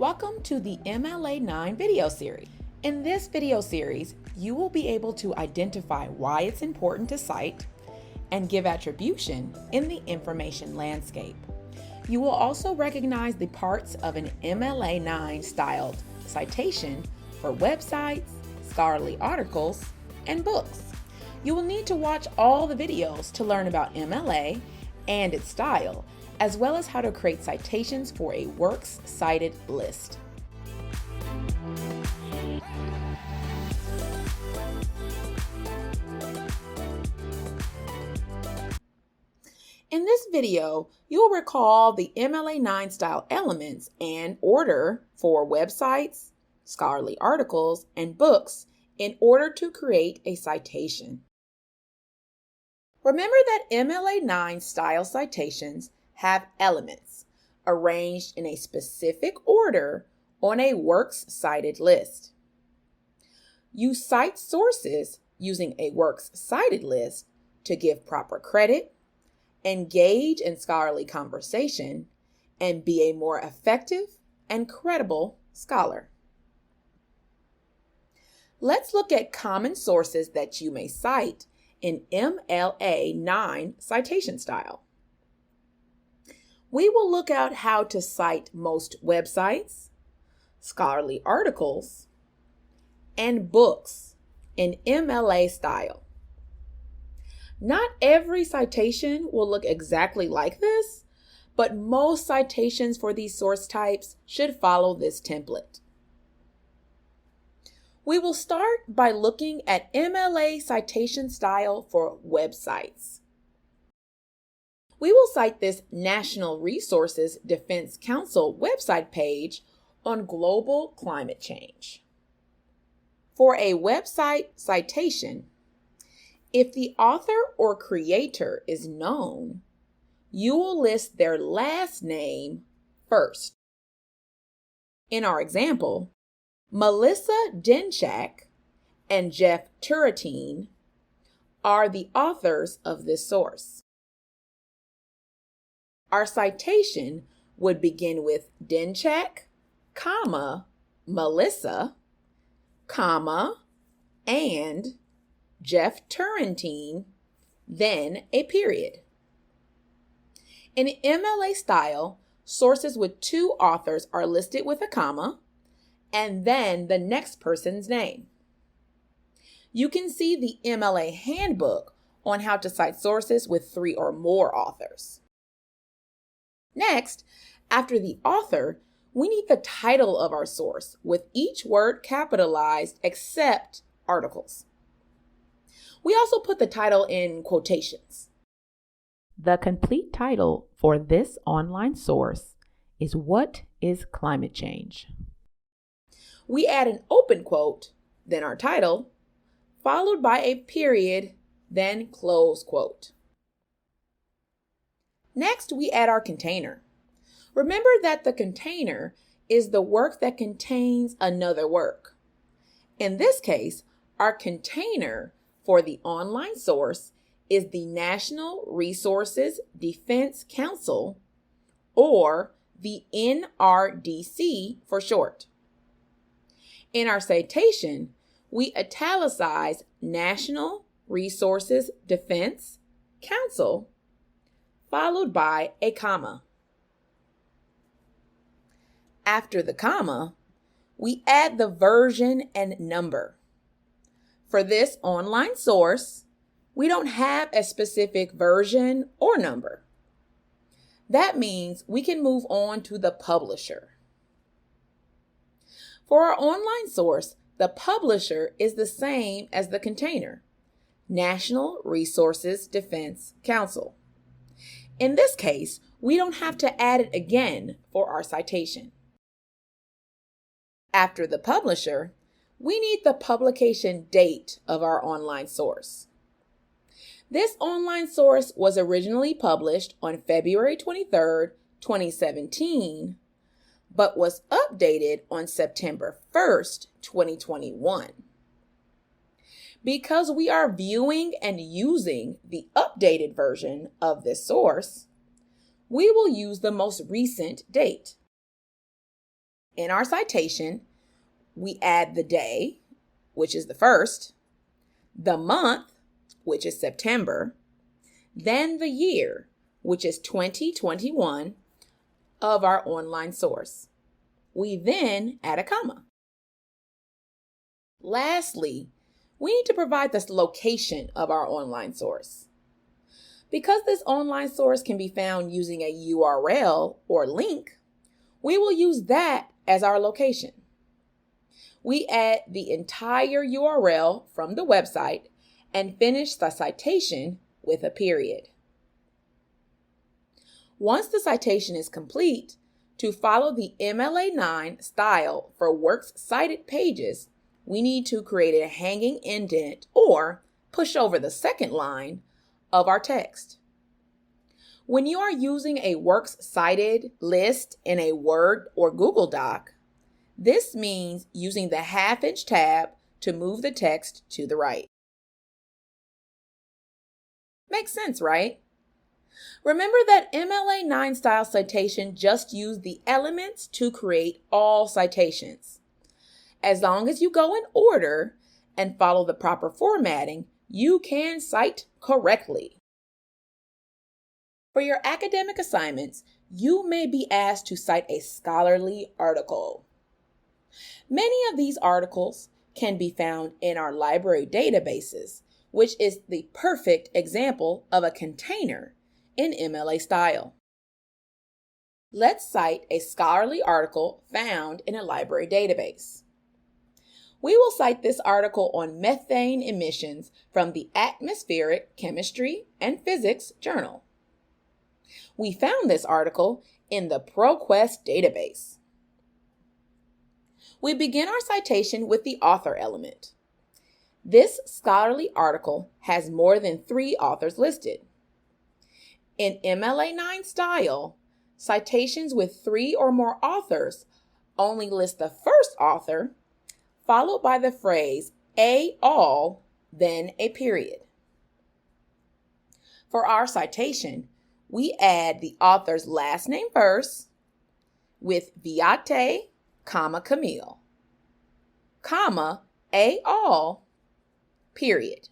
Welcome to the MLA 9 video series. In this video series, you will be able to identify why it's important to cite and give attribution in the information landscape. You will also recognize the parts of an MLA 9 styled citation for websites, scholarly articles, and books. You will need to watch all the videos to learn about MLA and its style, as well as how to create citations for a works cited list. In this video, you'll recall the MLA 9 style elements and order for websites, scholarly articles, and books in order to create a citation. Remember that MLA 9 style citations have elements arranged in a specific order on a works cited list. You cite sources using a works cited list to give proper credit, engage in scholarly conversation, and be a more effective and credible scholar. Let's look at common sources that you may cite in MLA 9 citation style. We will look at how to cite most websites, scholarly articles, and books in MLA style. Not every citation will look exactly like this, but most citations for these source types should follow this template. We will start by looking at MLA citation style for websites. We will cite this National Resources Defense Council website page on global climate change. For a website citation, if the author or creator is known, you will list their last name first. In our example, Melissa Denchak and Jeff Turretine are the authors of this source. Our citation would begin with Denchak, comma, Melissa, comma, and Jeff Turretine, then a period. In MLA style, sources with two authors are listed with a comma, and then the next person's name. You can see the MLA handbook on how to cite sources with 3 or more authors. Next, after the author, we need the title of our source with each word capitalized except articles. We also put the title in quotations. The complete title for this online source is "What is Climate Change?" We add an open quote, then our title, followed by a period, then close quote. Next, we add our container. Remember that the container is the work that contains another work. In this case, our container for the online source is the National Resources Defense Council, or the NRDC for short. In our citation, we italicize National Resources Defense Council, followed by a comma. After the comma, we add the version and number. For this online source, we don't have a specific version or number. That means we can move on to the publisher. For our online source, the publisher is the same as the container, National Resources Defense Council. In this case, we don't have to add it again for our citation. After the publisher, we need the publication date of our online source. This online source was originally published on February 23rd, 2017, but was updated on September 1st, 2021. Because we are viewing and using the updated version of this source, we will use the most recent date. In our citation, we add the day, which is the 1st, the month, which is September, then the year, which is 2021, of our online source. We then add a comma. Lastly, we need to provide the location of our online source. Because this online source can be found using a URL or link, we will use that as our location. We add the entire URL from the website and finish the citation with a period. Once the citation is complete, to follow the MLA 9 style for works cited pages, we need to create a hanging indent or push over the second line of our text. When you are using a works cited list in a Word or Google Doc, this means using the ½ tab to move the text to the right. Makes sense, right? Remember that MLA 9 style citation just used the elements to create all citations. As long as you go in order and follow the proper formatting, you can cite correctly. For your academic assignments, you may be asked to cite a scholarly article. Many of these articles can be found in our library databases, which is the perfect example of a container in MLA style. Let's cite a scholarly article found in a library database. We will cite this article on methane emissions from the Atmospheric Chemistry and Physics Journal. We found this article in the ProQuest database. We begin our citation with the author element. This scholarly article has more than 3 authors listed. In MLA 9 style, citations with 3 or more authors only list the first author, followed by the phrase "a all," then a period. For our citation, we add the author's last name first with Viate, Camille, "a all," period.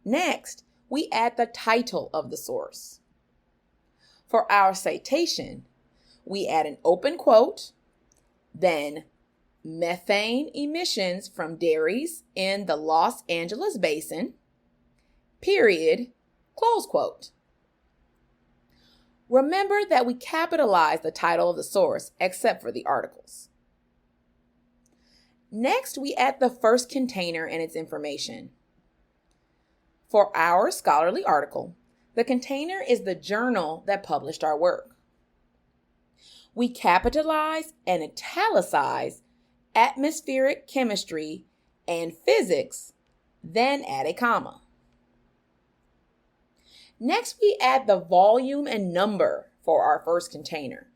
Next, we add the title of the source. For our citation, we add an open quote, then methane emissions from dairies in the Los Angeles basin, period, close quote. Remember that we capitalize the title of the source except for the articles. Next, we add the first container and its information. For our scholarly article, the container is the journal that published our work. We capitalize and italicize Atmospheric Chemistry and Physics, then add a comma. Next, we add the volume and number for our first container.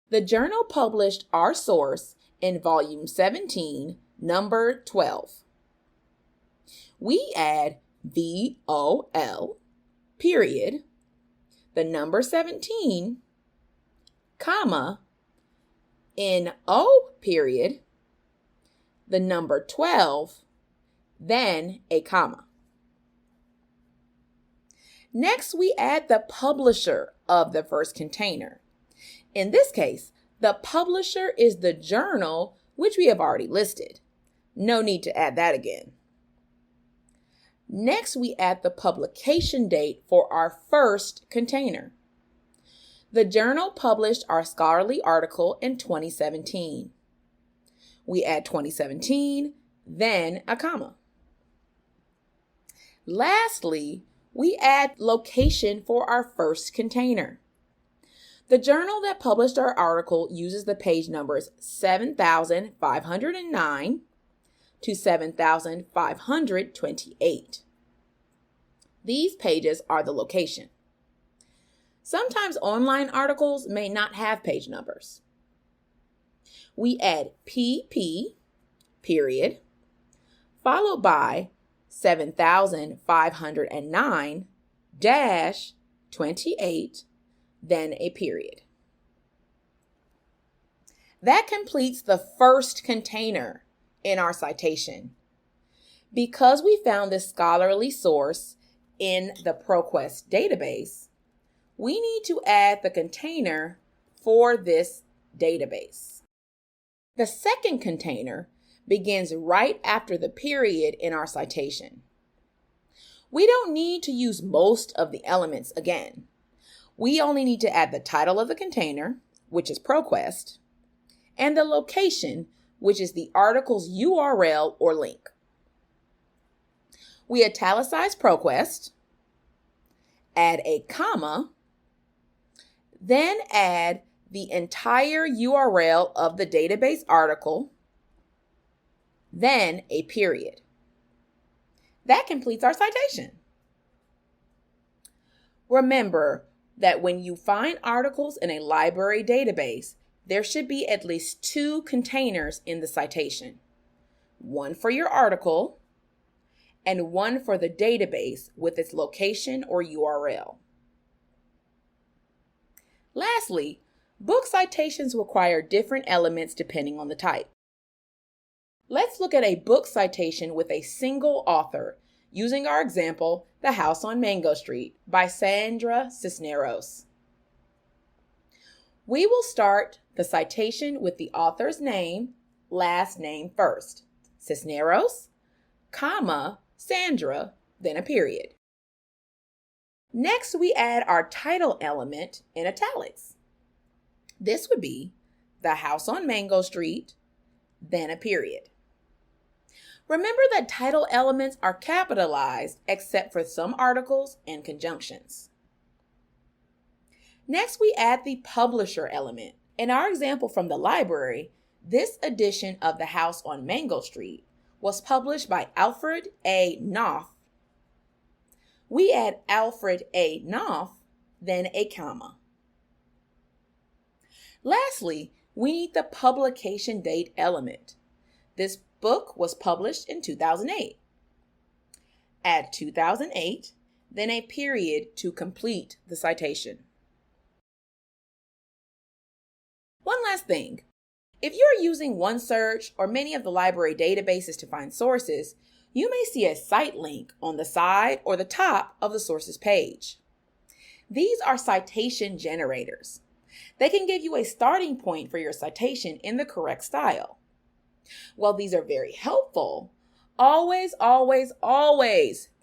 The journal published our source in volume 17, number 12. We add VOL, period, the number 17, comma, NO, period, the number 12, then a comma. Next, we add the publisher of the first container. In this case, the publisher is the journal, which we have already listed. No need to add that again. Next, we add the publication date for our first container. The journal published our scholarly article in 2017. We add 2017, then a comma. Lastly, we add location for our first container. The journal that published our article uses the page numbers 7,509 to 7,528. These pages are the location. Sometimes online articles may not have page numbers. We add PP, period, followed by 7,509-28, then a period. That completes the first container in our citation. Because we found this scholarly source in the ProQuest database, we need to add the container for this database. The second container begins right after the period in our citation. We don't need to use most of the elements again. We only need to add the title of the container, which is ProQuest, and the location, which is the article's URL or link. We italicize ProQuest, add a comma, then add the entire URL of the database article, then a period. That completes our citation. Remember that when you find articles in a library database, there should be at least 2 containers in the citation. One for your article and one for the database with its location or URL. Lastly, book citations require different elements depending on the type. Let's look at a book citation with a single author, using our example, The House on Mango Street by Sandra Cisneros. We will start the citation with the author's name, last name first, Cisneros, comma, Sandra, then a period. Next, we add our title element in italics. This would be The House on Mango Street, then a period. Remember that title elements are capitalized except for some articles and conjunctions. Next, we add the publisher element. In our example from the library, this edition of The House on Mango Street was published by Alfred A. Knopf. We add Alfred A. Knopf, then a comma. Lastly, we need the publication date element. This book was published in 2008. Add 2008, then a period to complete the citation. One last thing. If you're using OneSearch or many of the library databases to find sources, you may see a cite link on the side or the top of the sources page. These are citation generators. They can give you a starting point for your citation in the correct style. While these are very helpful, always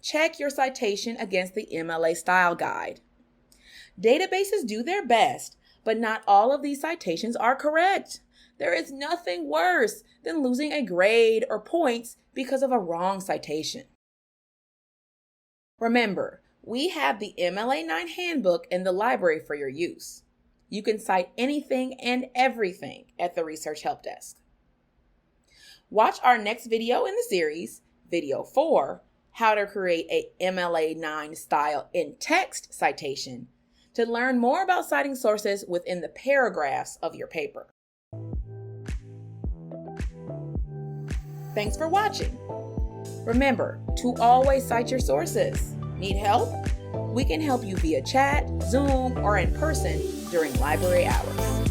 check your citation against the MLA style guide. Databases do their best, but not all of these citations are correct. There is nothing worse than losing a grade or points because of a wrong citation. Remember, we have the MLA 9 handbook in the library for your use. You can cite anything and everything at the Research Help Desk. Watch our next video in the series, Video 4, How to Create a MLA 9 Style in Text Citation, to learn more about citing sources within the paragraphs of your paper. Thanks for watching. Remember to always cite your sources. Need help? We can help you via chat, Zoom, or in person during library hours.